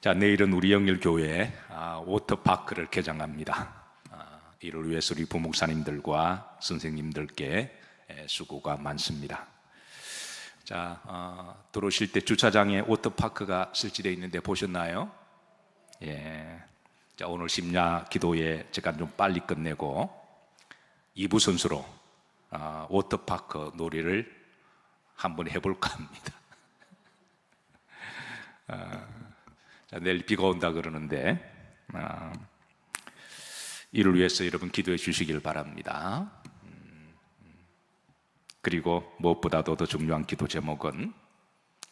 자, 내일은 우리 영일교회 워터파크를 개장합니다. 이를 위해서 우리 부목사님들과 선생님들께 수고가 많습니다. 자, 들어오실 때 주차장에 워터파크가 설치되어 있는데 보셨나요? 예. 자, 오늘 심야 기도에 제가 좀 빨리 끝내고 2부 선수로 워터파크 놀이를 한번 해볼까 합니다. 자, 내일 비가 온다 그러는데 이를 위해서 여러분 기도해 주시길 바랍니다. 그리고 무엇보다도 더 중요한 기도 제목은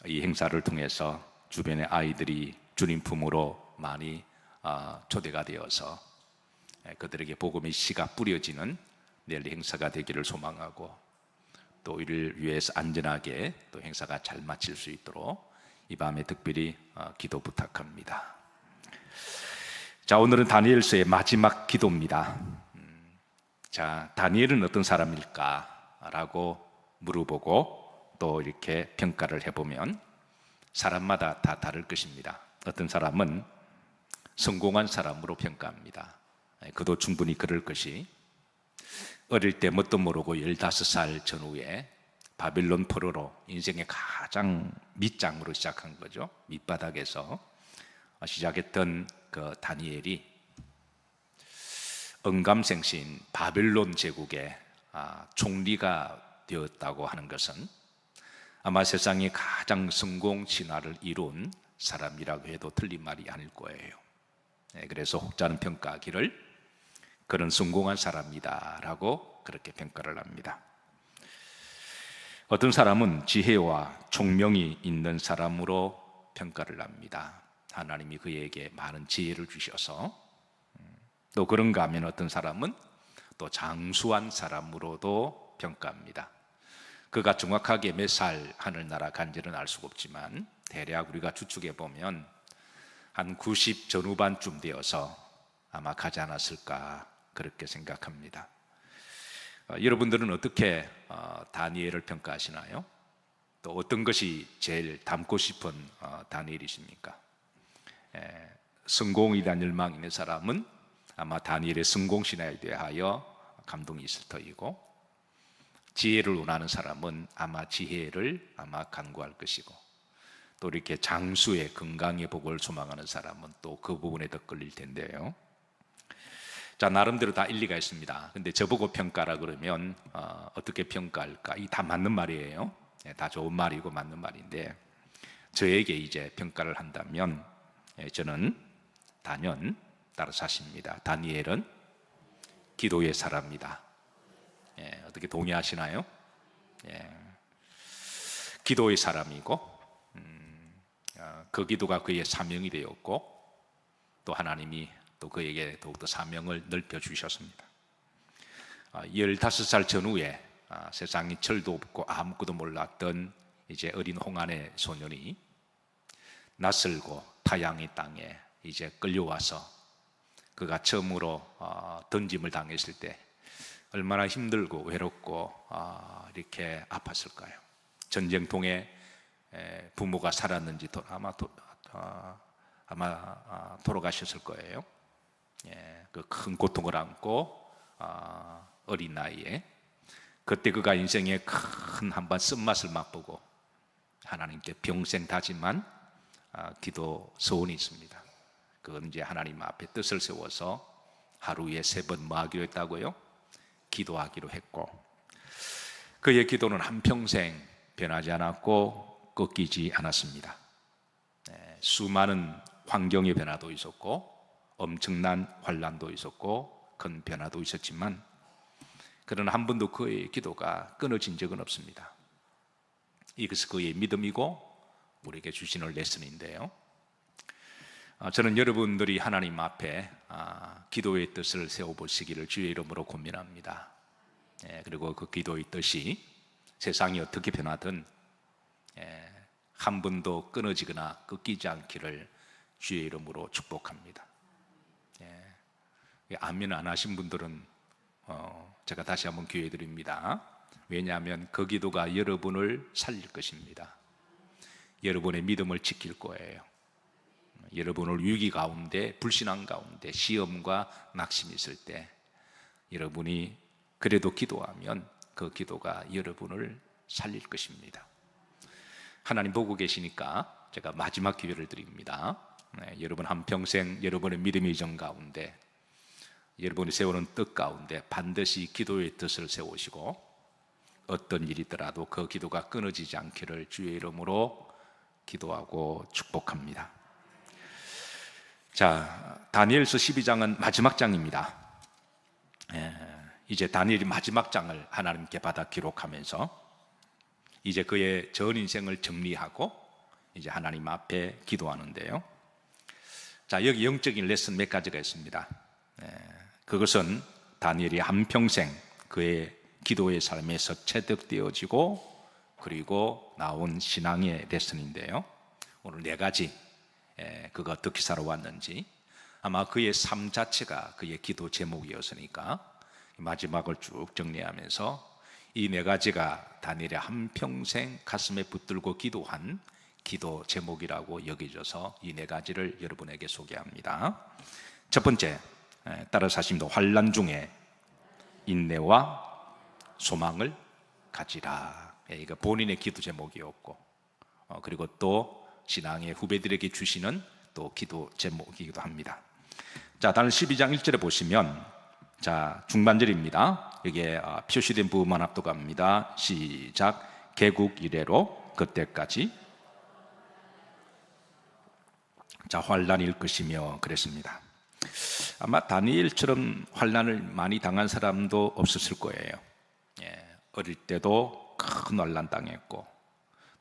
이 행사를 통해서 주변의 아이들이 주님 품으로 많이 초대가 되어서 그들에게 복음의 씨가 뿌려지는 내일 행사가 되기를 소망하고, 또 이를 위해서 안전하게 또 행사가 잘 마칠 수 있도록 이 밤에 특별히 기도 부탁합니다. 자, 오늘은 다니엘서의 마지막 기도입니다. 자, 다니엘은 어떤 사람일까? 라고 물어보고 또 이렇게 평가를 해보면 사람마다 다 다를 것입니다. 어떤 사람은 성공한 사람으로 평가합니다. 그도 충분히 그럴 것이, 어릴 때 뭣도 모르고 15살 전후에 바빌론 포로로 인생의 가장 밑장으로 시작한 거죠. 밑바닥에서 시작했던 그 다니엘이 언감생신 바빌론 제국의 총리가 되었다고 하는 것은 아마 세상에 가장 성공 신화를 이룬 사람이라고 해도 틀린 말이 아닐 거예요. 그래서 혹자는 평가하기를 그런 성공한 사람이다 라고 그렇게 평가를 합니다. 어떤 사람은 지혜와 총명이 있는 사람으로 평가를 합니다. 하나님이 그에게 많은 지혜를 주셔서. 또 그런가 하면 어떤 사람은 또 장수한 사람으로도 평가합니다. 그가 정확하게 몇 살 하늘나라 간지는 알 수가 없지만 대략 우리가 추측해 보면 한 90 전후반쯤 되어서 아마 가지 않았을까 그렇게 생각합니다. 여러분들은 어떻게 다니엘을 평가하시나요? 또 어떤 것이 제일 닮고 싶은 다니엘이십니까? 성공이란 열망이 있는 사람은 아마 다니엘의 성공 신화에 대하여 감동이 있을 터이고, 지혜를 원하는 사람은 아마 지혜를 간구할 것이고, 또 이렇게 장수의 건강의 복을 소망하는 사람은 또 그 부분에 더 끌릴 텐데요. 자, 나름대로 다 일리가 있습니다. 근데 저보고 평가라 그러면 어떻게 평가할까? 이 다 맞는 말이에요. 다 좋은 말이고 맞는 말인데, 저에게 이제 평가를 한다면 저는 단연 따라서 하십니다. 다니엘은 기도의 사람이다. 어떻게 동의하시나요? 기도의 사람이고, 그 기도가 그의 사명이 되었고, 또 하나님이 또 그에게 더욱더 사명을 넓혀주셨습니다. 15살 전후에 세상이 철도 없고 아무것도 몰랐던 이제 어린 홍안의 소년이 낯설고 타양의 땅에 이제 끌려와서 그가 처음으로 던짐을 당했을 때 얼마나 힘들고 외롭고 이렇게 아팠을까요? 전쟁통에 부모가 살았는지 아마 돌아가셨을 거예요. 그 큰 고통을 안고 어린 나이에, 그때 그가 인생의 큰 한번 쓴맛을 맛보고 하나님께 평생 다짐한 기도 소원이 있습니다. 그건 이제 하나님 앞에 뜻을 세워서 하루에 3번 뭐 하기로 했다고요? 기도하기로 했고, 그의 기도는 한평생 변하지 않았고 꺾이지 않았습니다. 수많은 환경의 변화도 있었고 엄청난 환난도 있었고 큰 변화도 있었지만, 그러나 한 번도 그의 기도가 끊어진 적은 없습니다. 이것이 그의 믿음이고 우리에게 주시는 레슨인데요. 저는 여러분들이 하나님 앞에 기도의 뜻을 세워보시기를 주의 이름으로 고민합니다. 그리고 그 기도의 뜻이 세상이 어떻게 변하든 한 번도 끊어지거나 꺾이지 않기를 주의 이름으로 축복합니다. 아멘 안 하신 분들은 제가 다시 한번 기회 드립니다. 왜냐하면 그 기도가 여러분을 살릴 것입니다. 여러분의 믿음을 지킬 거예요. 여러분을 위기 가운데, 불신앙 가운데, 시험과 낙심이 있을 때 여러분이 그래도 기도하면 그 기도가 여러분을 살릴 것입니다. 하나님 보고 계시니까 제가 마지막 기회를 드립니다. 여러분 한평생 여러분의 믿음의 이정 가운데, 여러분이 세우는 뜻 가운데 반드시 기도의 뜻을 세우시고 어떤 일이 있더라도 그 기도가 끊어지지 않기를 주의 이름으로 기도하고 축복합니다. 자, 다니엘서 12장은 마지막 장입니다. 이제 다니엘이 마지막 장을 하나님께 받아 기록하면서 이제 그의 전 인생을 정리하고 이제 하나님 앞에 기도하는데요. 자, 여기 영적인 레슨 몇 가지가 있습니다. 그것은 다니엘이 한평생 그의 기도의 삶에서 체득되어지고 그리고 나온 신앙의 레슨인데요. 오늘 네 가지, 그가 어떻게 살아왔는지, 아마 그의 삶 자체가 그의 기도 제목이었으니까 마지막을 쭉 정리하면서 이 네 가지가 다니엘의 한평생 가슴에 붙들고 기도한 기도 제목이라고 여겨져서 이 네 가지를 여러분에게 소개합니다. 첫 번째, 따라서 하십니다. 환난 중에 인내와 소망을 가지라. 이거 본인의 기도 제목이었고, 그리고 또 신앙의 후배들에게 주시는 또 기도 제목이기도 합니다. 자, 다니엘 12장 1절에 보시면, 자, 중반절입니다. 여기에 표시된 부분만 압도갑니다. 시작. 개국 이래로 그때까지 자, 환난일 것이며 그랬습니다. 아마 다니엘처럼 환난을 많이 당한 사람도 없었을 거예요. 어릴 때도 큰 환난 당했고,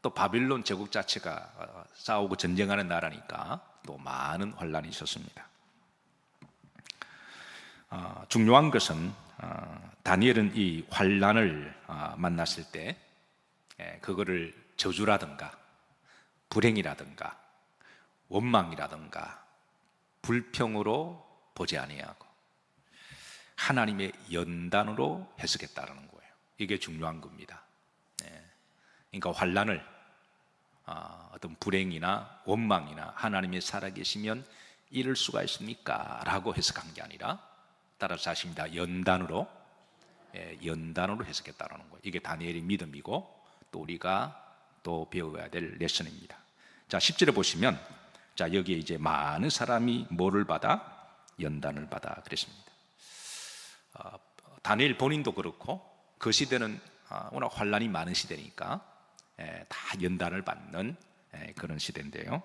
또 바빌론 제국 자체가 싸우고 전쟁하는 나라니까 또 많은 환난이 있었습니다. 중요한 것은 다니엘은 이 환난을 만났을 때 그거를 저주라든가 불행이라든가 원망이라든가 불평으로 보지 아니하고 하나님의 연단으로 해석했다는 거예요. 이게 중요한 겁니다. 그러니까 환난을 어떤 불행이나 원망이나 하나님이 살아계시면 이럴 수가 있습니까? 라고 해석한 게 아니라 따라서 하십니다. 연단으로 해석했다는 거예요. 이게 다니엘의 믿음이고 또 우리가 또 배워야 될 레슨입니다. 자, 10절에 보시면, 자, 여기에 이제 많은 사람이 뭐를 받아? 연단을 받아 그랬습니다. 다니엘 본인도 그렇고 그 시대는 워낙 환난이 많은 시대니까 다 연단을 받는 그런 시대인데요.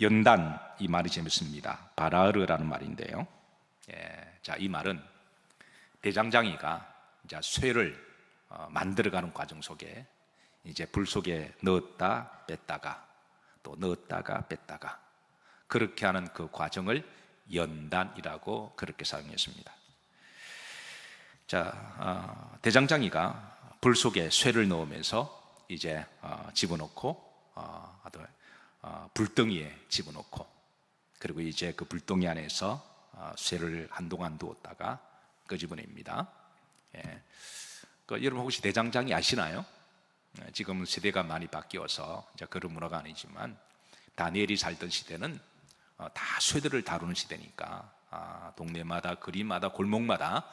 연단, 이 말이 재밌습니다. 바라르라는 말인데요. 자, 이 말은 대장장이가 이제 쇠를 만들어가는 과정 속에 이제 불 속에 넣었다 뺐다가 또 넣었다가 뺐다가 그렇게 하는 그 과정을 연단이라고 그렇게 사용했습니다. 자, 대장장이가 불 속에 쇠를 넣으면서 이제 집어넣고 불덩이에 집어넣고 그리고 이제 그 불덩이 안에서 쇠를 한동안 두었다가 끄집어냅니다. 여러분 혹시 대장장이 아시나요? 지금 세대가 많이 바뀌어서 이제 그런 문화가 아니지만 다니엘이 살던 시대는 다 쇠들을 다루는 시대니까 동네마다 거리마다 골목마다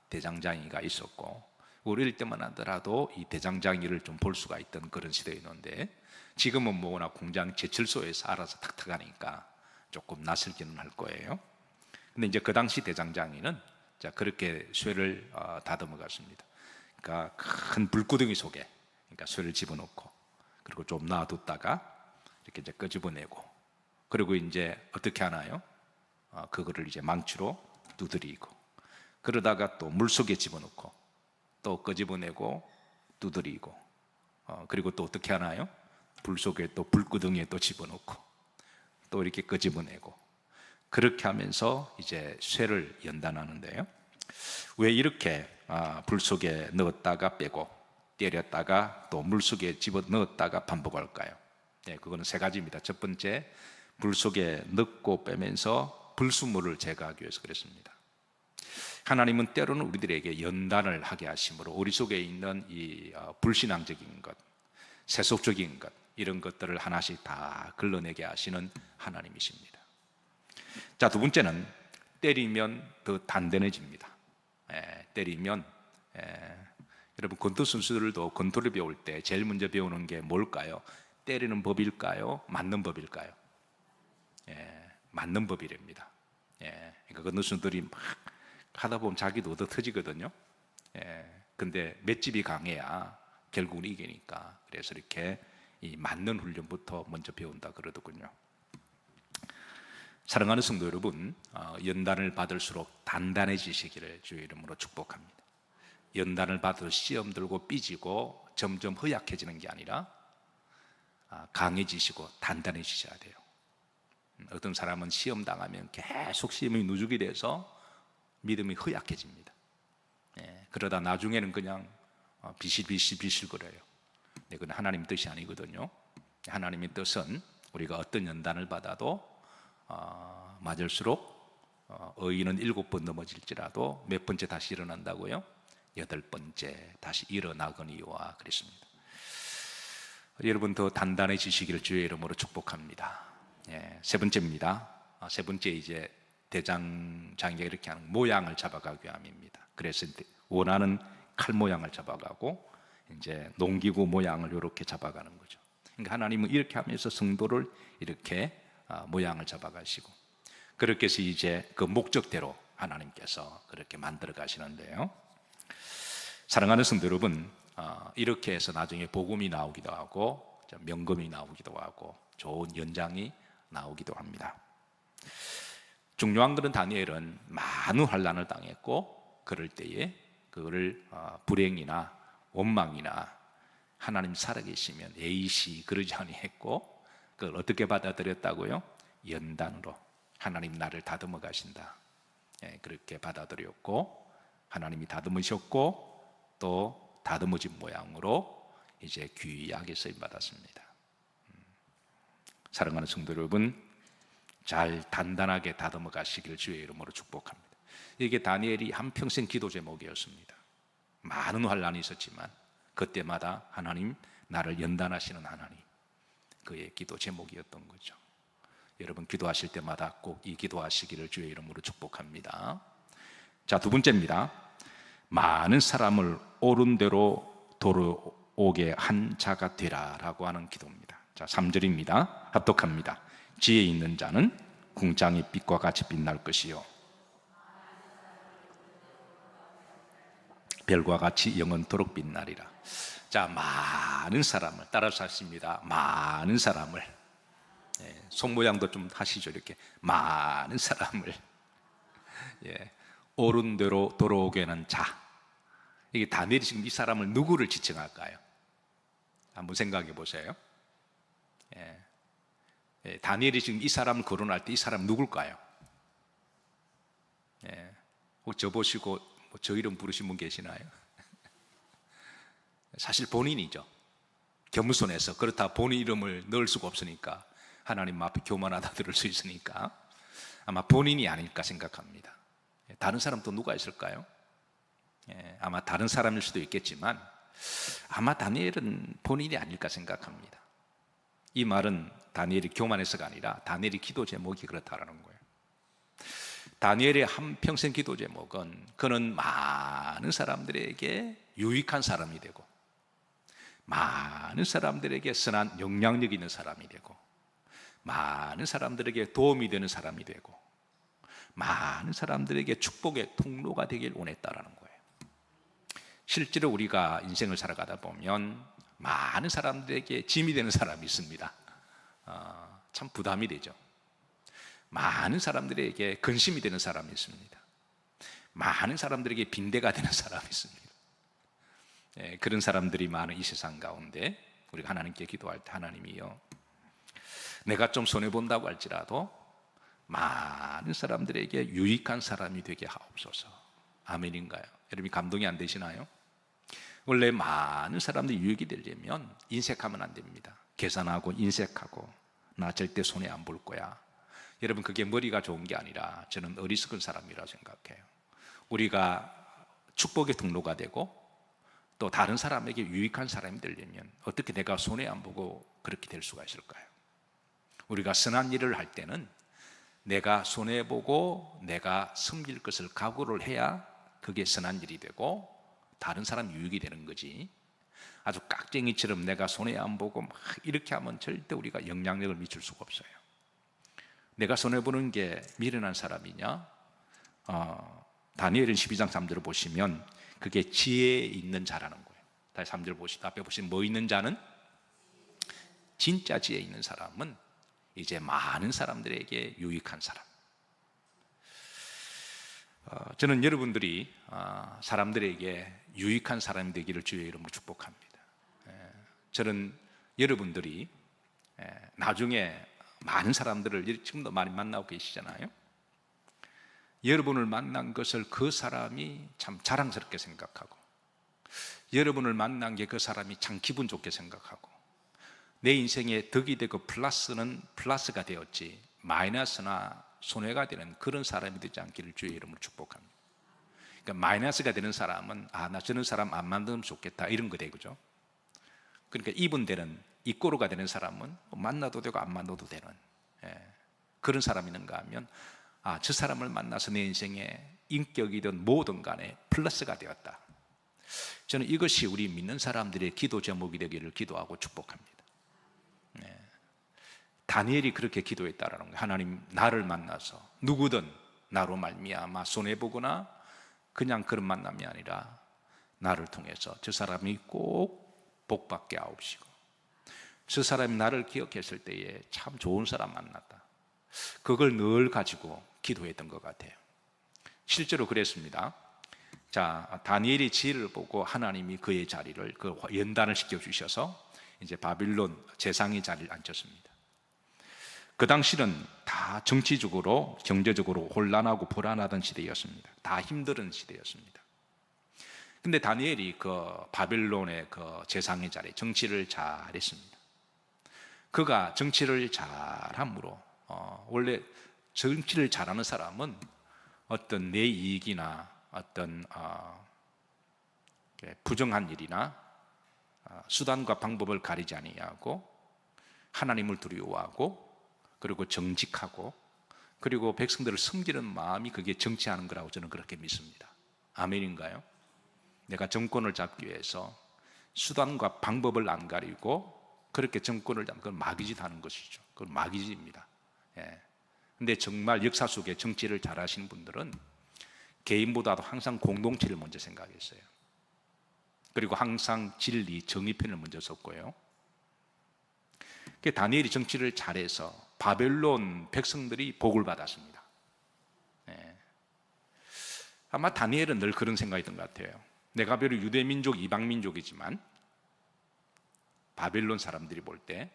대장장이가 있었고 어릴 때만 하더라도 이 대장장이를 좀 볼 수가 있던 그런 시대였는데 지금은 뭐나 공장 제철소에서 알아서 탁탁 하니까 조금 낯설기는 할 거예요. 근데 이제 그 당시 대장장이는 자, 그렇게 쇠를 다듬어 갔습니다. 그러니까 큰 불구덩이 속에 그러니까 쇠를 집어넣고 그리고 좀 놔뒀다가 이렇게 이제 끄집어내고 그리고 이제 어떻게 하나요? 그거를 이제 망치로 두드리고 그러다가 또 물속에 집어넣고 또 끄집어내고 두드리고 그리고 또 어떻게 하나요? 불 속에 또 불구덩이에 또 집어넣고 또 이렇게 끄집어내고 그렇게 하면서 이제 쇠를 연단하는데요. 왜 이렇게 불 속에 넣었다가 빼고 때렸다가 또 물 속에 집어 넣었다가 반복할까요? 그거는 세 가지입니다. 첫 번째, 불 속에 넣고 빼면서 불순물을 제거하기 위해서 그랬습니다. 하나님은 때로는 우리들에게 연단을 하게 하심으로 우리 속에 있는 이 불신앙적인 것, 세속적인 것 이런 것들을 하나씩 다 걸러내게 하시는 하나님이십니다. 자, 두 번째는 때리면 더 단단해집니다. 때리면 여러분 권투 선수들도 권투를 배울 때 제일 먼저 배우는 게 뭘까요? 때리는 법일까요? 맞는 법일까요? 맞는 법이랍니다. 그러니까 권투 선수들이 막 하다 보면 자기도 얻어 터지거든요. 근데 맷집이 강해야 결국은 이기니까. 그래서 이렇게 이 맞는 훈련부터 먼저 배운다 그러더군요. 사랑하는 성도 여러분, 연단을 받을수록 단단해지시기를 주의 이름으로 축복합니다. 연단을 받아 시험 들고 삐지고 점점 허약해지는 게 아니라 강해지시고 단단해지셔야 돼요. 어떤 사람은 시험 당하면 계속 시험이 누적이 돼서 믿음이 허약해집니다. 그러다 나중에는 그냥 비실비실 거려요. 그건 하나님 뜻이 아니거든요. 하나님의 뜻은 우리가 어떤 연단을 받아도 맞을수록 의인은 7번 넘어질지라도 몇 번째 다시 일어난다고요? 8번째 다시 일어나거니와 그랬습니다. 여러분 더 단단해지시기를 주의 이름으로 축복합니다. 세 번째입니다. 세 번째 이제 대장장이가 이렇게 하는 모양을 잡아가기 위함입니다. 그래서 원하는 칼 모양을 잡아가고 이제 농기구 모양을 이렇게 잡아가는 거죠. 그러니까 하나님은 이렇게 하면서 성도를 이렇게 모양을 잡아가시고 그렇게 해서 이제 그 목적대로 하나님께서 그렇게 만들어 가시는데요. 사랑하는 성도 여러분, 이렇게 해서 나중에 복음이 나오기도 하고 명금이 나오기도 하고 좋은 연장이 나오기도 합니다. 중요한 것은 다니엘은 많은 환난을 당했고 그럴 때에 그거를 불행이나 원망이나 하나님 살아계시면 에이시 그러지 아니했고 그걸 어떻게 받아들였다고요? 연단으로 하나님 나를 다듬어 가신다. 그렇게 받아들였고 하나님이 다듬으셨고 또 다듬어진 모양으로 이제 귀하게 쓰임 받았습니다. 사랑하는 성도 여러분, 잘 단단하게 다듬어 가시길 주의 이름으로 축복합니다. 이게 다니엘이 한평생 기도 제목이었습니다. 많은 환난이 있었지만 그때마다 하나님 나를 연단하시는 하나님, 그의 기도 제목이었던 거죠. 여러분 기도하실 때마다 꼭 이 기도하시기를 주의 이름으로 축복합니다. 자, 두 번째입니다. 많은 사람을 옳은 대로 돌아오게 한 자가 되라라고 하는 기도입니다. 자, 3절입니다. 합독합니다. 지혜 있는 자는 궁창의 빛과 같이 빛날 것이요 별과 같이 영원토록 빛나리라. 자, 많은 사람을 따라서 하십니다. 많은 사람을 손 모양도 좀 하시죠. 이렇게 많은 사람을 옳은 대로 돌아오게 하는 자. 이게 다니엘이 지금 이 사람을 누구를 지칭할까요? 한번 생각해 보세요. 다니엘이 지금 이 사람을 거론할 때 이 사람 누굴까요? 혹 저 보시고 저 이름 부르신 분 계시나요? 사실 본인이죠. 겸손해서 그렇다 본인 이름을 넣을 수가 없으니까 하나님 앞에 교만하다 들을 수 있으니까 아마 본인이 아닐까 생각합니다. 다른 사람 또 누가 있을까요? 아마 다른 사람일 수도 있겠지만 아마 다니엘은 본인이 아닐까 생각합니다. 이 말은 다니엘이 교만해서가 아니라 다니엘이 기도 제목이 그렇다라는 거예요. 다니엘의 한평생 기도 제목은 그는 많은 사람들에게 유익한 사람이 되고 많은 사람들에게 선한 영향력 있는 사람이 되고 많은 사람들에게 도움이 되는 사람이 되고 많은 사람들에게 축복의 통로가 되길 원했다라는 거예요. 실제로 우리가 인생을 살아가다 보면 많은 사람들에게 짐이 되는 사람이 있습니다. 참 부담이 되죠. 많은 사람들에게 근심이 되는 사람이 있습니다. 많은 사람들에게 빈대가 되는 사람이 있습니다. 그런 사람들이 많은 이 세상 가운데 우리가 하나님께 기도할 때 하나님이요, 내가 좀 손해본다고 할지라도 많은 사람들에게 유익한 사람이 되게 하옵소서. 아멘인가요? 여러분이 감동이 안 되시나요? 원래 많은 사람들이 유익이 되려면 인색하면 안 됩니다. 계산하고 인색하고 나 절대 손해 안 볼 거야. 여러분 그게 머리가 좋은 게 아니라 저는 어리석은 사람이라고 생각해요. 우리가 축복의 통로가 되고 또 다른 사람에게 유익한 사람이 되려면 어떻게 내가 손해 안 보고 그렇게 될 수가 있을까요? 우리가 선한 일을 할 때는 내가 손해보고 내가 섬길 것을 각오를 해야 그게 선한 일이 되고 다른 사람 유익이 되는 거지. 아주 깍쟁이처럼 내가 손해 안 보고 막 이렇게 하면 절대 우리가 영향력을 미칠 수가 없어요. 내가 손해보는 게 미련한 사람이냐? 다니엘은 12장 3절을 보시면 그게 지혜 있는 자라는 거예요. 다시 3절 보시다 앞에 보시면 뭐 있는 자는? 진짜 지혜 있는 사람은 이제 많은 사람들에게 유익한 사람. 저는 여러분들이 사람들에게 유익한 사람이 되기를 주의 이름으로 축복합니다. 저는 여러분들이 나중에 많은 사람들을 지금도 많이 만나고 계시잖아요. 여러분을 만난 것을 그 사람이 참 자랑스럽게 생각하고, 여러분을 만난 게 그 사람이 참 기분 좋게 생각하고, 내 인생에 덕이 되고 플러스는 플러스가 되었지 마이너스나 손해가 되는 그런 사람이 되지 않기를 주의 이름으로 축복합니다. 그러니까 마이너스가 되는 사람은 나 저런 사람 안 만나면 좋겠다 이런 거 되죠. 그러니까 이분되는 이꼬르가 되는 사람은 만나도 되고 안 만나도 되는 그런 사람이 있는가 하면 저 사람을 만나서 내 인생에 인격이든 뭐든 간에 플러스가 되었다. 저는 이것이 우리 믿는 사람들의 기도 제목이 되기를 기도하고 축복합니다. 다니엘이 그렇게 기도했다라는 거예요. 하나님, 나를 만나서 누구든 나로 말미암아 손해보거나 그냥 그런 만남이 아니라 나를 통해서 저 사람이 꼭 복받게 하옵시고, 저 사람이 나를 기억했을 때에 참 좋은 사람 만났다, 그걸 늘 가지고 기도했던 것 같아요. 실제로 그랬습니다. 자, 다니엘이 지혜를 보고 하나님이 그의 자리를 그 연단을 시켜주셔서 이제 바빌론 제상의 자리를 앉혔습니다. 그 당시는 다 정치적으로 경제적으로 혼란하고 불안하던 시대였습니다. 다 힘든 시대였습니다. 근데 다니엘이 그 바빌론의 그 제상의 자리 정치를 잘했습니다. 그가 정치를 잘함으로 원래 정치를 잘하는 사람은 어떤 내 이익이나 어떤 부정한 일이나 수단과 방법을 가리지 아니하고 하나님을 두려워하고 그리고 정직하고 그리고 백성들을 섬기는 마음이 그게 정치하는 거라고 저는 그렇게 믿습니다. 아멘인가요? 내가 정권을 잡기 위해서 수단과 방법을 안 가리고 그렇게 정권을 잡는 건 마귀짓 하는 것이죠. 그건 마귀짓입니다. 근데 정말 역사 속에 정치를 잘하시는 분들은 개인보다도 항상 공동체를 먼저 생각했어요. 그리고 항상 진리, 정의편을 먼저 섰고요. 다니엘이 정치를 잘해서 바벨론 백성들이 복을 받았습니다. 아마 다니엘은 늘 그런 생각이던 것 같아요. 내가 비록 유대민족, 이방민족이지만 바벨론 사람들이 볼 때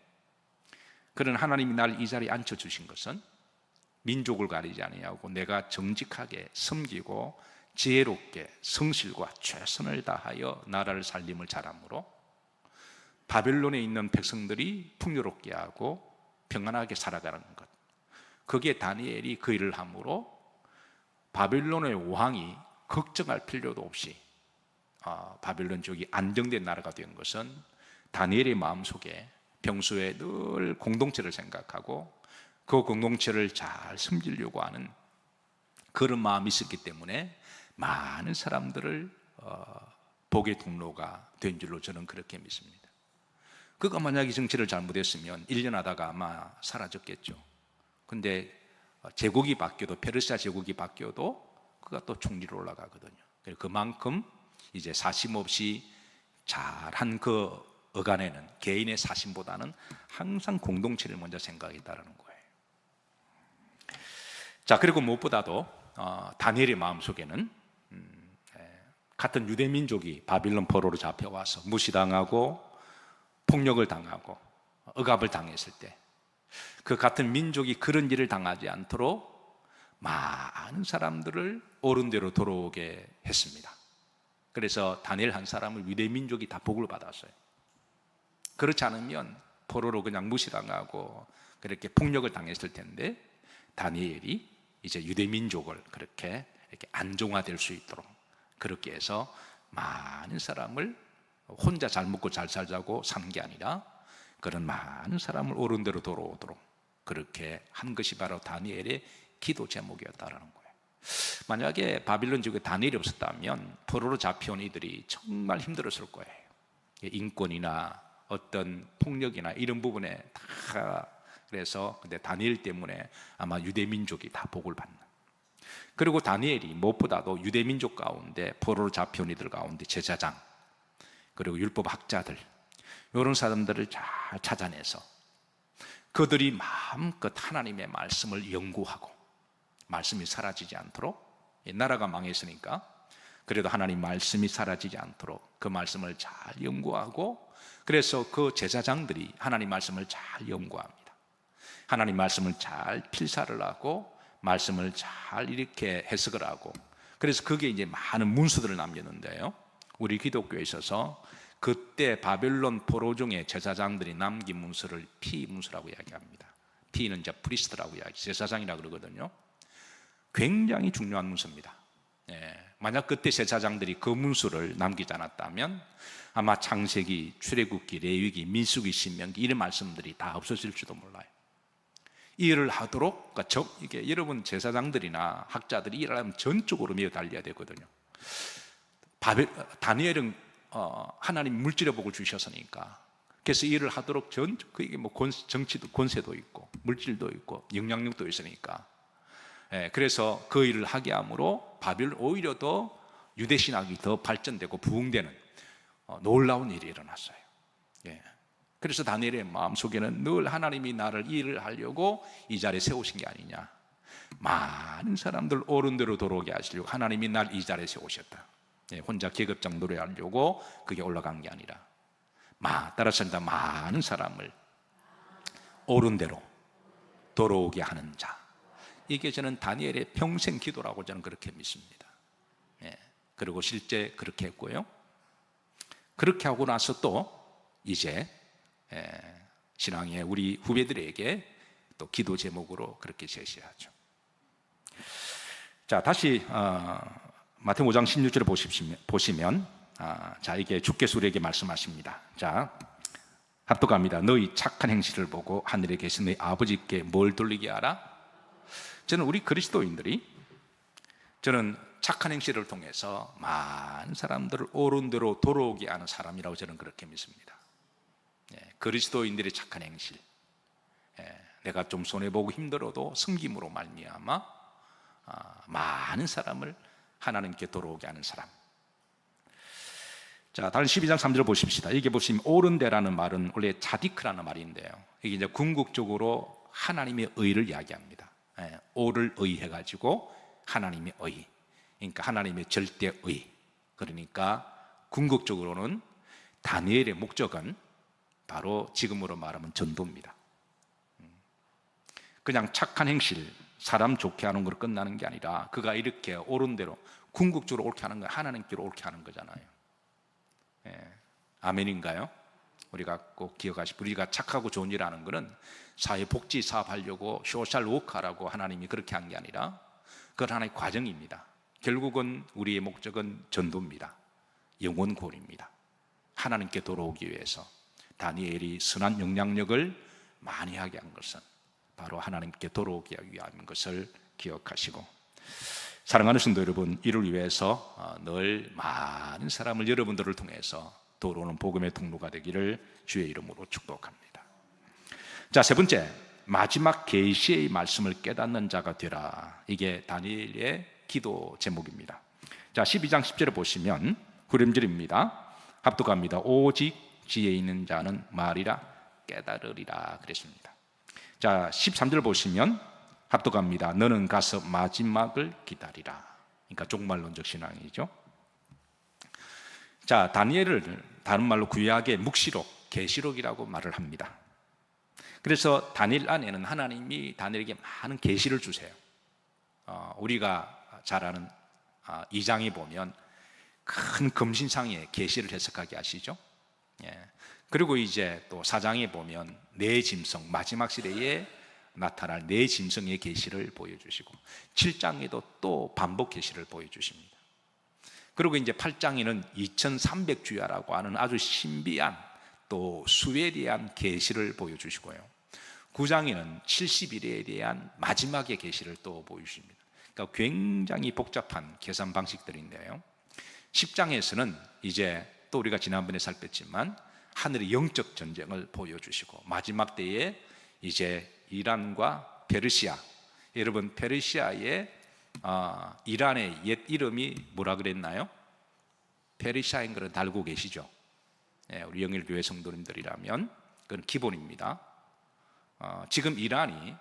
그런 하나님이 나를 이 자리에 앉혀주신 것은 민족을 가리지 아니하고 내가 정직하게 섬기고 지혜롭게 성실과 최선을 다하여 나라를 살림을 잘함으로 바벨론에 있는 백성들이 풍요롭게 하고 평안하게 살아가는 것, 그게 다니엘이 그 일을 함으로 바벨론의 왕이 걱정할 필요도 없이 바벨론 쪽이 안정된 나라가 된 것은 다니엘의 마음속에 평소에 늘 공동체를 생각하고 그 공동체를 잘 섬기려고 하는 그런 마음이 있었기 때문에 많은 사람들을 복의 통로가 된 줄로 저는 그렇게 믿습니다. 그가 만약에 정치를 잘못했으면 1년 하다가 아마 사라졌겠죠. 근데 제국이 바뀌어도, 페르시아 제국이 바뀌어도 그가 또 총리로 올라가거든요. 그만큼 이제 사심 없이 잘한 그 어간에는 개인의 사심보다는 항상 공동체를 먼저 생각했다는 거예요. 자, 그리고 무엇보다도 다니엘의 마음속에는 같은 유대민족이 바빌론 포로로 잡혀와서 무시당하고 폭력을 당하고 억압을 당했을 때 그 같은 민족이 그런 일을 당하지 않도록 많은 사람들을 옳은 대로 돌아오게 했습니다. 그래서 다니엘 한 사람을 유대민족이 다 복을 받았어요. 그렇지 않으면 포로로 그냥 무시당하고 그렇게 폭력을 당했을 텐데 다니엘이 이제 유대민족을 그렇게 이렇게 안정화될 수 있도록 그렇게 해서 많은 사람을 혼자 잘 먹고 잘 살자고 산 게 아니라 그런 많은 사람을 옳은 대로 돌아오도록 그렇게 한 것이 바로 다니엘의 기도 제목이었다라는 거예요. 만약에 바빌론 지역에 다니엘이 없었다면 포로로 잡혀온 이들이 정말 힘들었을 거예요. 인권이나 어떤 폭력이나 이런 부분에 다. 그래서 근데 다니엘 때문에 아마 유대 민족이 다 복을 받는. 그리고 다니엘이 무엇보다도 유대 민족 가운데 포로로 잡혀온 이들 가운데 제사장 그리고 율법 학자들 이런 사람들을 잘 찾아내서 그들이 마음껏 하나님의 말씀을 연구하고 말씀이 사라지지 않도록, 나라가 망했으니까 그래도 하나님 말씀이 사라지지 않도록 그 말씀을 잘 연구하고, 그래서 그 제사장들이 하나님 말씀을 잘 연구합니다. 하나님 말씀을 잘 필사를 하고 말씀을 잘 이렇게 해석을 하고, 그래서 그게 이제 많은 문서들을 남겼는데요, 우리 기독교에 있어서 그때 바벨론 포로 중에 제사장들이 남긴 문서를 피 문서라고 이야기합니다. 피는 이제 프리스트라고 이야기, 제사장이라고 그러거든요. 굉장히 중요한 문서입니다. 만약 그때 제사장들이 그 문서를 남기지 않았다면 아마 창세기, 출애굽기, 레위기, 민수기, 신명기 이런 말씀들이 다 없어질지도 몰라요. 이 일을 하도록, 그러니까 이게 여러분 제사장들이나 학자들이 일을 하면 전적으로 매어 달려야 되거든요. 다니엘은 하나님 물질의 복을 주셨으니까, 그래서 이 일을 하도록 그게 뭐 정치도 권세도 있고 물질도 있고 영향력도 있으니까, 그래서 그 일을 하게 함으로 바벨론 오히려 더 유대 신학이 더 발전되고 부흥되는 놀라운 일이 일어났어요. 그래서 다니엘의 마음속에는 늘 하나님이 나를 이 일을 하려고 이 자리에 세우신 게 아니냐, 많은 사람들 옳은 대로 돌아오게 하시려고 하나님이 날 이 자리에 세우셨다. 혼자 계급장 노래하려고 그게 올라간 게 아니라 따라서 많은 사람을 옳은 대로 돌아오게 하는 자, 이게 저는 다니엘의 평생 기도라고 저는 그렇게 믿습니다. 그리고 실제 그렇게 했고요. 그렇게 하고 나서 또 이제 신앙의 우리 후배들에게 또 기도 제목으로 그렇게 제시하죠. 자, 다시 마태복음 5장 16절을 보시면 자, 이게 주께서 우리에게 말씀하십니다. 자, 합독합니다. 너희 착한 행실을 보고 하늘에 계신 너희 아버지께 뭘 돌리게 하라? 저는 우리 그리스도인들이, 저는 착한 행실을 통해서 많은 사람들을 옳은 대로 돌아오게 하는 사람이라고 저는 그렇게 믿습니다. 그리스도인들의 착한 행실, 내가 좀 손해보고 힘들어도 섬김으로 말미암아 많은 사람을 하나님께 돌아오게 하는 사람. 자, 다시 12장 3절 보십시다. 이게 보시면 옳은 데라는 말은 원래 자디크라는 말인데요, 이게 이제 궁극적으로 하나님의 의를 이야기합니다. 옳을 의해가지고 하나님의 의, 그러니까 하나님의 절대의. 그러니까 궁극적으로는 다니엘의 목적은 바로 지금으로 말하면 전도입니다. 그냥 착한 행실, 사람 좋게 하는 걸로 끝나는 게 아니라 그가 이렇게 옳은 대로 궁극적으로 옳게 하는 건 하나님께로 옳게 하는 거잖아요. 아멘인가요? 우리가 꼭 기억하시고, 우리가 착하고 좋은 일 하는 것은 사회복지 사업하려고 소셜 워크하라고 하나님이 그렇게 한 게 아니라 그건 하나의 과정입니다. 결국은 우리의 목적은 전도입니다. 영혼 구원입니다. 하나님께 돌아오기 위해서 다니엘이 선한 영향력을 많이 하게 한 것은 바로 하나님께 돌아오기 위한 것을 기억하시고, 사랑하는 성도 여러분, 이를 위해서 늘 많은 사람을 여러분들을 통해서 돌아오는 복음의 통로가 되기를 주의 이름으로 축복합니다. 자, 세 번째, 마지막 계시의 말씀을 깨닫는 자가 되라. 이게 다니엘의 기도 제목입니다. 자, 12장 10절을 보시면 후렴절입니다. 합독합니다. 오직 지혜 있는 자는 말이라 깨달으리라 그랬습니다. 자, 13절 보시면 합독합니다. 너는 가서 마지막을 기다리라. 그러니까 종말론적 신앙이죠. 자, 다니엘을 다른 말로 구약의 묵시록, 계시록이라고 말을 합니다. 그래서 다니엘 안에는 하나님이 다니엘에게 많은 계시를 주세요. 우리가 잘 아는 2장에 보면 큰 금신상에 계시를 해석하게 하시죠. 그리고 이제 또 4장에 보면 네 짐승, 마지막 시대에 나타날 네 짐승의 계시를 보여주시고, 7장에도 또 반복 계시를 보여주십니다. 그리고 이제 8장에는 2300주야라고 하는 아주 신비한 또 수에 대한 계시를 보여주시고요, 9장에는 70일에 대한 마지막의 계시를 또 보여주십니다. 그러니까 굉장히 복잡한 계산 방식들인데요, 10장에서는 이제 또 우리가 지난번에 살폈지만 하늘의 영적 전쟁을 보여주시고, 마지막 때에 이제 이란과 페르시아, 여러분 페르시아의 이란의 옛 이름이 뭐라 그랬나요? 페르시아인 것을 알고 계시죠? 우리 영일교회 성도님들이라면 그건 기본입니다. 지금 이란이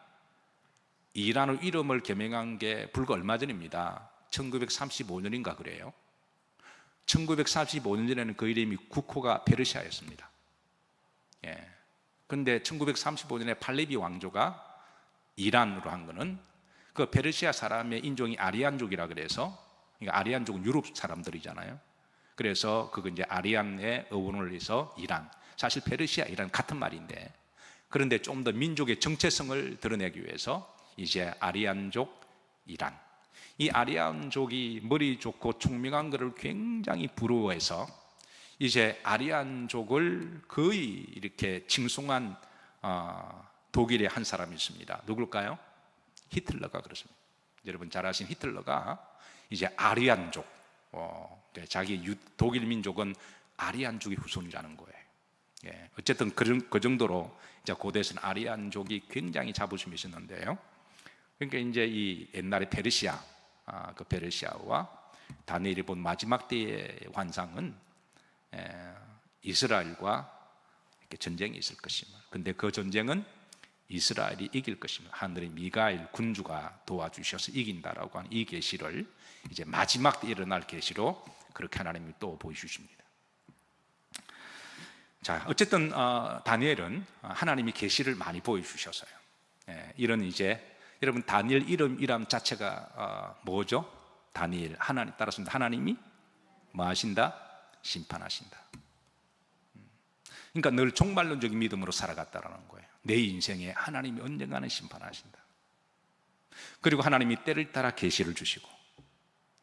이란의 이름을 개명한 게 불과 얼마 전입니다. 1935년인가 그래요. 1945년 전에는 그 이름이 국호가 페르시아였습니다. 그런데 1935년에 팔레비 왕조가 이란으로 한 거는 그 페르시아 사람의 인종이 아리안족이라 그래서, 그러니까 아리안족은 유럽 사람들이잖아요. 그래서 그거 이제 아리안의 어원을 해서 이란, 사실 페르시아 이란 같은 말인데, 그런데 좀 더 민족의 정체성을 드러내기 위해서 이제 아리안족 이란, 이 아리안족이 머리 좋고 총명한 것을 굉장히 부러워해서 이제 아리안족을 거의 이렇게 칭송한 독일의 한 사람이 있습니다. 누굴까요? 히틀러가 그렇습니다. 여러분 잘 아시는 히틀러가 이제 아리안족, 자기 독일 민족은 아리안족의 후손이라는 거예요. 어쨌든 그 정도로 이제 고대에서는 아리안족이 굉장히 자부심이 있었는데요. 그러니까 이제 이 옛날에 페르시아, 그 페르시아와 다니엘이 본 마지막 때의 환상은 이스라엘과 이렇게 전쟁이 있을 것입니다. 근데 그 전쟁은 이스라엘이 이길 것입니다. 하늘의 미가엘 군주가 도와주셔서 이긴다라고 하는 이 계시를 이제 마지막 때 일어날 계시로 그렇게 하나님이 또 보여주십니다. 자, 어쨌든 다니엘은 하나님이 계시를 많이 보여주셔서요. 이런 이제 여러분 다니엘 이름 자체가 뭐죠? 다니엘, 하나님 따랐습니다. 하나님이 뭐 하신다? 심판하신다. 그러니까 늘 종말론적인 믿음으로 살아갔다라는 거예요. 내 인생에 하나님이 언젠가는 심판하신다. 그리고 하나님이 때를 따라 계시를 주시고,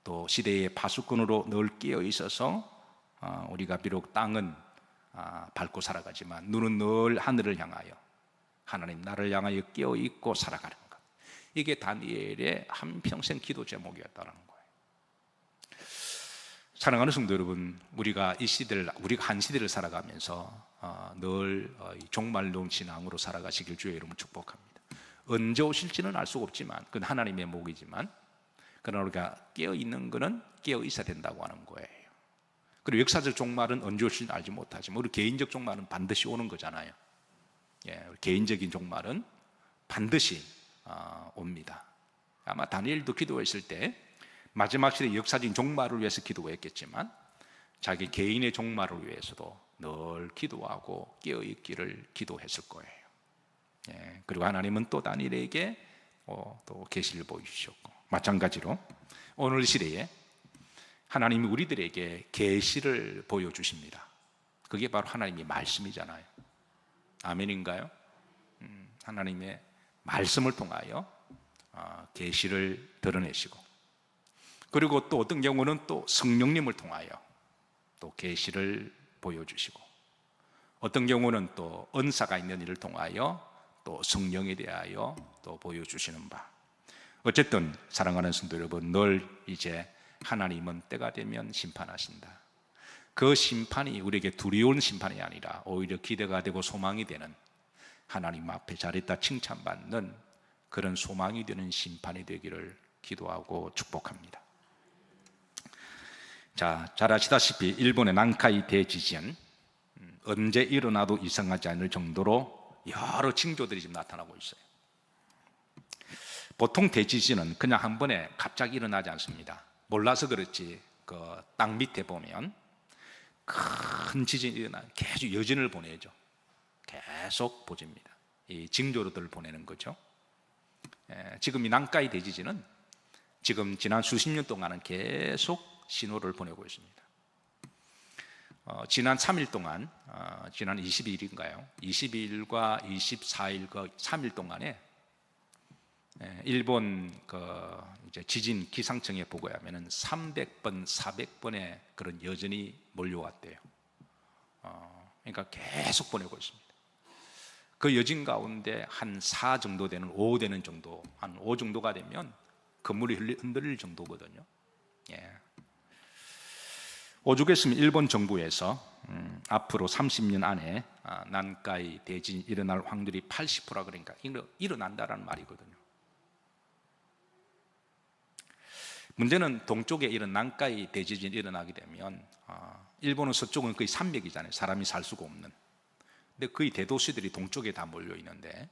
또 시대의 파수꾼으로 늘 끼어 있어서 우리가 비록 땅은 밟고 살아가지만 눈은 늘 하늘을 향하여, 하나님 나를 향하여 끼어 있고 살아가는 것, 이게 다니엘의 한평생 기도 제목이었다는 거예요. 사랑하는 성도 여러분, 우리가 한 시대를 살아가면서 늘 종말론 신앙으로 살아가시길 주의 이름으로 축복합니다. 언제 오실지는 알 수가 없지만, 그건 하나님의 목이지만, 그러나 우리가 깨어있는 것은 깨어있어야 된다고 하는 거예요. 그리고 역사적 종말은 언제 올지는 알지 못하지만 우리 개인적 종말은 반드시 오는 거잖아요. 개인적인 종말은 반드시 옵니다. 아마 다니엘도 기도했을 때 마지막 시대 역사적인 종말을 위해서 기도했겠지만 자기 개인의 종말을 위해서도 늘 기도하고 깨어있기를 기도했을 거예요. 그리고 하나님은 또 다니엘에게 또 계시를 보여주셨고, 마찬가지로 오늘 시대에 하나님이 우리들에게 계시를 보여주십니다. 그게 바로 하나님의 말씀이잖아요. 아멘인가요? 하나님의 말씀을 통하여 계시를 드러내시고, 그리고 또 어떤 경우는 또 성령님을 통하여 또 계시를 보여주시고, 어떤 경우는 또 은사가 있는 일을 통하여 또 성령에 대하여 또 보여주시는 바, 어쨌든 사랑하는 성도 여러분, 늘 이제 하나님은 때가 되면 심판하신다. 그 심판이 우리에게 두려운 심판이 아니라 오히려 기대가 되고 소망이 되는, 하나님 앞에 잘했다 칭찬받는 그런 소망이 되는 심판이 되기를 기도하고 축복합니다. 자, 잘 아시다시피 일본의 난카이 대지진, 언제 일어나도 이상하지 않을 정도로 여러 징조들이 지금 나타나고 있어요. 보통 대지진은 그냥 한 번에 갑자기 일어나지 않습니다. 몰라서 그렇지 그 땅 밑에 보면 큰 지진이 일어나 계속 여진을 보내죠. 계속 보집니다. 이 징조로들 보내는 거죠. 지금 이 난카이 대지진은 지금 지난 수십 년 동안은 계속 신호를 보내고 있습니다. 지난 3일 동안, 지난 22일인가요? 22일과 24일과 3일 동안에 일본 이제 지진 기상청에 보고에 하면은 300번, 400번의 그런 여진이 몰려왔대요. 그러니까 계속 보내고 있습니다. 그 여진 가운데 한 4 정도 되는 5 되는 정도, 한 5 정도가 되면 건물이 흔들릴 정도거든요. 예. 오죽했으면 일본 정부에서 앞으로 30년 안에 난카이 대진이 일어날 확률이 80%라 그러니까 일어난다라는 말이거든요. 문제는 동쪽에 이런 난카이 대지진이 일어나게 되면 일본은 서쪽은 거의 산맥이잖아요. 사람이 살 수가 없는. 근데 거의 대도시들이 동쪽에 다 몰려 있는데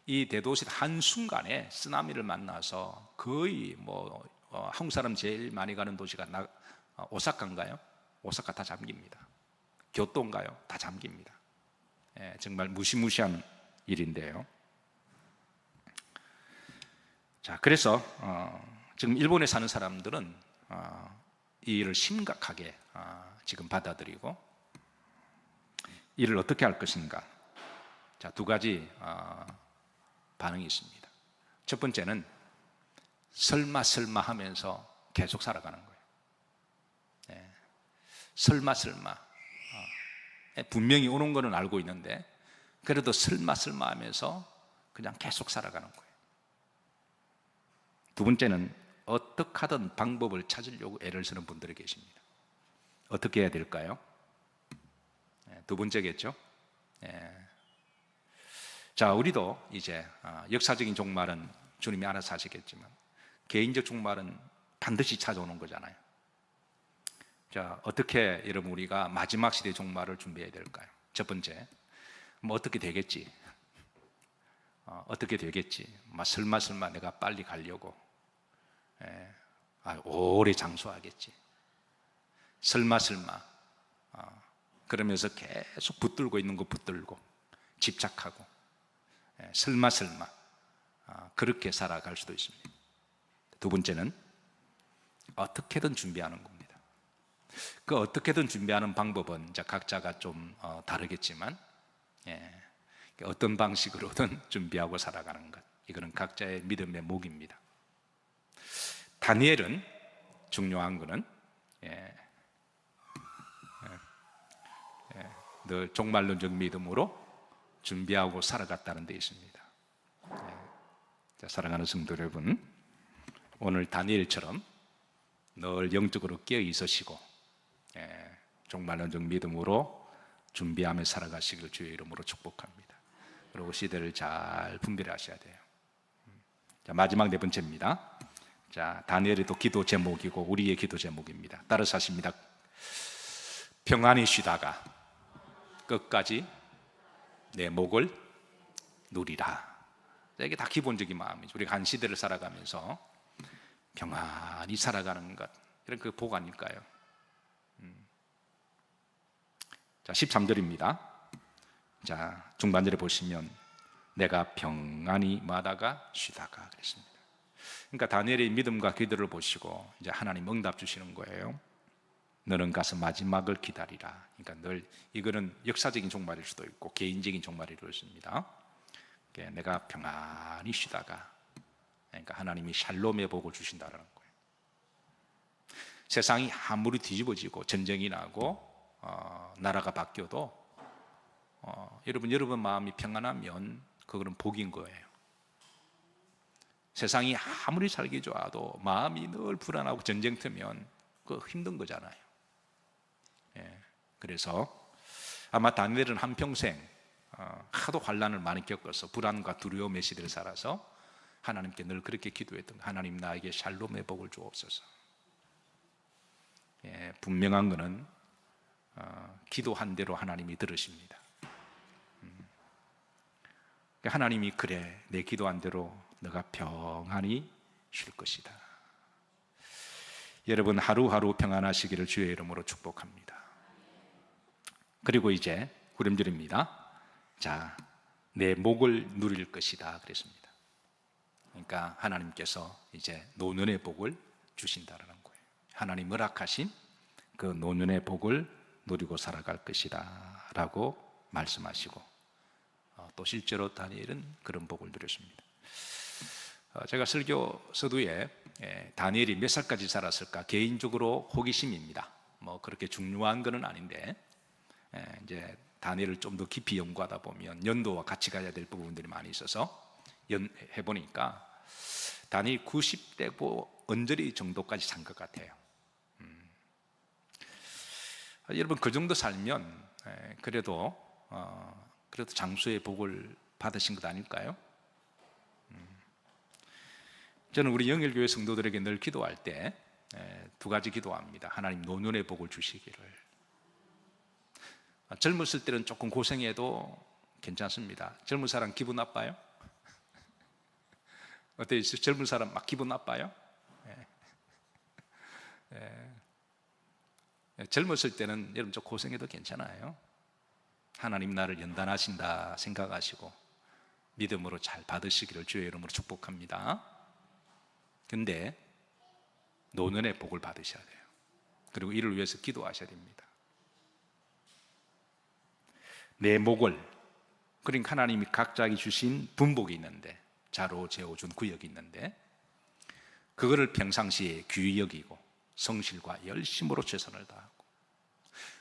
이 대도시 한순간에 쓰나미를 만나서 거의 한국 사람 제일 많이 가는 도시가 오사카인가요? 오사카 다 잠깁니다. 교토인가요? 다 잠깁니다. 예, 정말 무시무시한 일인데요. 자, 그래서 지금 일본에 사는 사람들은 이 일을 심각하게 지금 받아들이고 이를 어떻게 할 것인가. 자, 2가지 반응이 있습니다. 첫 번째는 설마 하면서 계속 살아가는 거예요. 예, 설마 분명히 오는 거는 알고 있는데 그래도 설마 하면서 그냥 계속 살아가는 거예요. 2 번째는 어떻게 하든 방법을 찾으려고 애를 쓰는 분들이 계십니다. 어떻게 해야 될까요? 2 번째겠죠. 자, 우리도 이제 역사적인 종말은 주님이 알아서 하시겠지만 개인적 종말은 반드시 찾아오는 거잖아요. 자, 어떻게 여러분 우리가 마지막 시대 종말을 준비해야 될까요? 첫 번째, 어떻게 되겠지? 어떻게 되겠지? 설마 내가 빨리 가려고 오래 장수하겠지. 설마 그러면서 계속 붙들고 있는 거 붙들고 집착하고 설마 그렇게 살아갈 수도 있습니다. 2 번째는 어떻게든 준비하는 겁니다. 그 어떻게든 준비하는 방법은 이제 각자가 좀 다르겠지만 어떤 방식으로든 준비하고 살아가는 것, 이거는 각자의 믿음의 목입니다. 다니엘은 중요한 것은 늘 종말론적 믿음으로 준비하고 살아갔다는 데 있습니다. 자, 사랑하는 성도 여러분, 오늘 다니엘처럼 늘 영적으로 깨어 있으시고 종말론적 믿음으로 준비하며 살아가시길 주의 이름으로 축복합니다. 그리고 시대를 잘 분별하셔야 돼요. 자, 마지막 4번째입니다. 자, 다니엘의 또 기도 제목이고 우리의 기도 제목입니다. 따라서 하십니다. 평안히 쉬다가 끝까지 내 목을 누리라. 이게 다 기본적인 마음이죠. 우리가 한 시대를 살아가면서 평안히 살아가는 것, 이런 그 복 아닐까요? 자, 13절입니다. 자, 중반절에 보시면 내가 평안히 마다가 쉬다가 그랬습니다. 그러니까 다니엘의 믿음과 기도를 보시고 이제 하나님 응답 주시는 거예요. 너는 가서 마지막을 기다리라. 그러니까 늘 이거는 역사적인 종말일 수도 있고 개인적인 종말일 수도 있습니다. 내가 평안히 쉬다가, 그러니까 하나님이 샬롬의 복을 주신다는 거예요. 세상이 아무리 뒤집어지고 전쟁이 나고 나라가 바뀌어도 여러분 마음이 평안하면 그거는 복인 거예요. 세상이 아무리 살기 좋아도 마음이 늘 불안하고 전쟁터면 그거 힘든 거잖아요. 그래서 아마 다니엘은 한평생 하도 환난을 많이 겪어서 불안과 두려움의 시대를 살아서 하나님께 늘 그렇게 기도했던 거예요. 하나님, 나에게 샬롬의 복을 주옵소서. 분명한 것은 기도한 대로 하나님이 들으십니다. 하나님이 그래, 내 기도한 대로 너가 평안히 쉴 것이다. 여러분 하루하루 평안하시기를 주의 이름으로 축복합니다. 그리고 이제 9절입니다. 자, 내 목을 누릴 것이다 그랬습니다. 그러니까 하나님께서 이제 노년의 복을 주신다는 거예요. 하나님 허락하신 그 노년의 복을 누리고 살아갈 것이다 라고 말씀하시고 또 실제로 다니엘은 그런 복을 누렸습니다. 제가 설교 서두에 다니엘이 몇 살까지 살았을까 개인적으로 호기심입니다. 뭐 그렇게 중요한 건 아닌데 이제 다니엘을 좀 더 깊이 연구하다 보면 연도와 같이 가야 될 부분들이 많이 있어서 해보니까 다니엘 90대고 언저리 정도까지 산 것 같아요. 여러분 그 정도 살면 그래도 장수의 복을 받으신 것 아닐까요? 저는 우리 영일교회 성도들에게 늘 기도할 때 두 가지 기도합니다. 하나님 노년의 복을 주시기를. 젊었을 때는 조금 고생해도 괜찮습니다. 젊은 사람 기분 나빠요? 어때요? 젊은 사람 막 기분 나빠요? 젊었을 때는 여러분 좀 고생해도 괜찮아요. 하나님 나를 연단하신다 생각하시고 믿음으로 잘 받으시기를 주의 이름으로 축복합니다. 근데 노년의 복을 받으셔야 돼요. 그리고 이를 위해서 기도하셔야 됩니다. 내 목을, 그러니까 하나님이 각자에게 주신 분복이 있는데, 자로 재워준 구역이 있는데 그거를 평상시에 귀히 여기고 성실과 열심으로 최선을 다하고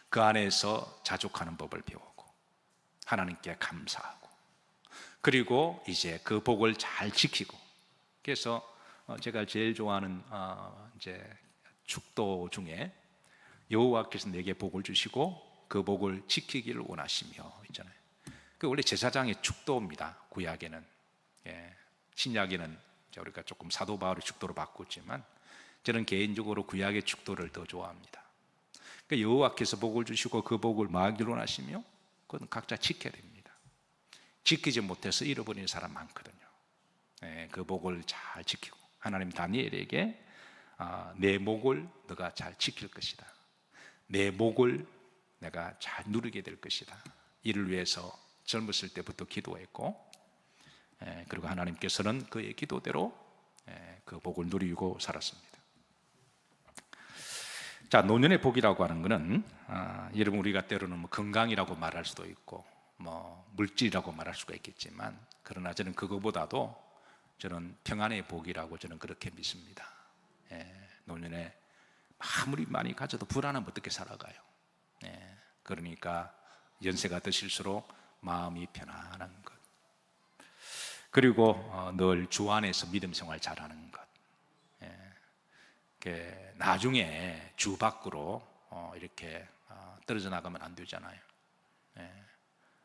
그 안에서 자족하는 법을 배우고 하나님께 감사하고 그리고 이제 그 복을 잘 지키고, 그래서 제가 제일 좋아하는 이제 축도 중에 여호와께서 내게 복을 주시고 그 복을 지키기를 원하시며 있잖아요. 그 원래 제사장의 축도입니다. 구약에는. 신약에는 우리가 조금 사도 바울의 축도로 바꿨지만 저는 개인적으로 구약의 축도를 더 좋아합니다. 그러니까 여호와께서 복을 주시고 그 복을 마하기를 원하시며 그건 각자 지켜야 됩니다. 지키지 못해서 잃어버리는 사람 많거든요. 그 복을 잘 지키고 하나님 다니엘에게 내 목을 너가 잘 지킬 것이다. 내 목을 내가 잘 누리게 될 것이다. 이를 위해서 젊었을 때부터 기도했고 그리고 하나님께서는 그의 기도대로 그 복을 누리고 살았습니다. 자, 노년의 복이라고 하는 것은 여러분 우리가 때로는 뭐 건강이라고 말할 수도 있고 뭐 물질이라고 말할 수가 있겠지만 그러나 저는 그거보다도 저는 평안의 복이라고 저는 그렇게 믿습니다. 노년에 아무리 많이 가져도 불안하면 어떻게 살아가요? 그러니까 연세가 드실수록 마음이 편안한 것, 그리고 늘 주 안에서 믿음 생활 잘하는 것. 나중에 주 밖으로 이렇게 떨어져 나가면 안 되잖아요.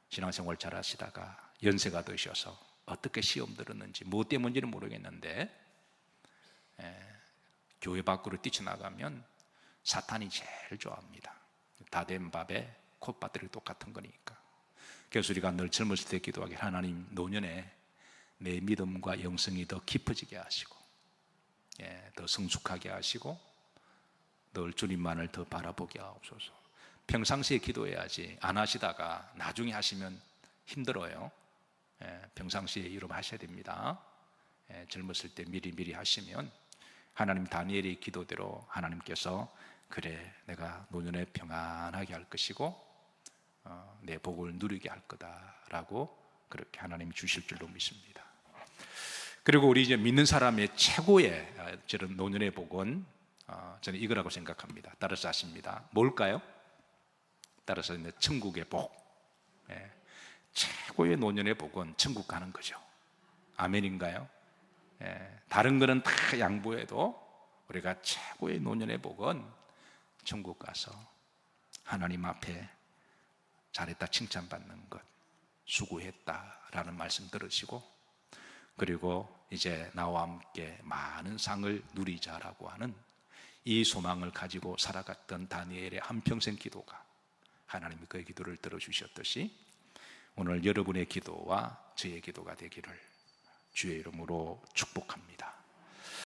신앙생활 잘하시다가 연세가 드셔서 어떻게 시험 들었는지 뭐 때문인지는 모르겠는데 교회 밖으로 뛰쳐나가면 사탄이 제일 좋아합니다. 다 된 밥에 콧바들이 똑같은 거니까. 그래서 우리가 늘 젊었을 때 기도하길, 하나님 노년에 내 믿음과 영성이 더 깊어지게 하시고 더 성숙하게 하시고 늘 주님만을 더 바라보게 하옵소서. 평상시에 기도해야지 안 하시다가 나중에 하시면 힘들어요. 평상시에 이름 하셔야 됩니다. 젊었을 때 미리 하시면 하나님 다니엘의 기도대로 하나님께서 그래 내가 노년에 평안하게 할 것이고 내 복을 누리게 할 거다라고 그렇게 하나님이 주실 줄로 믿습니다. 그리고 우리 이제 믿는 사람의 최고의 저런 노년의 복은 저는 이거라고 생각합니다. 따라서 하십니다. 뭘까요? 따라서 이제 천국의 복. 최고의 노년의 복은 천국 가는 거죠. 아멘인가요? 다른 거는 다 양보해도 우리가 최고의 노년의 복은 천국 가서 하나님 앞에 잘했다 칭찬받는 것, 수고했다라는 말씀 들으시고 그리고 이제 나와 함께 많은 상을 누리자라고 하는 이 소망을 가지고 살아갔던 다니엘의 한평생 기도가 하나님이 그의 기도를 들어주셨듯이 오늘 여러분의 기도와 저의 기도가 되기를 주의 이름으로 축복합니다.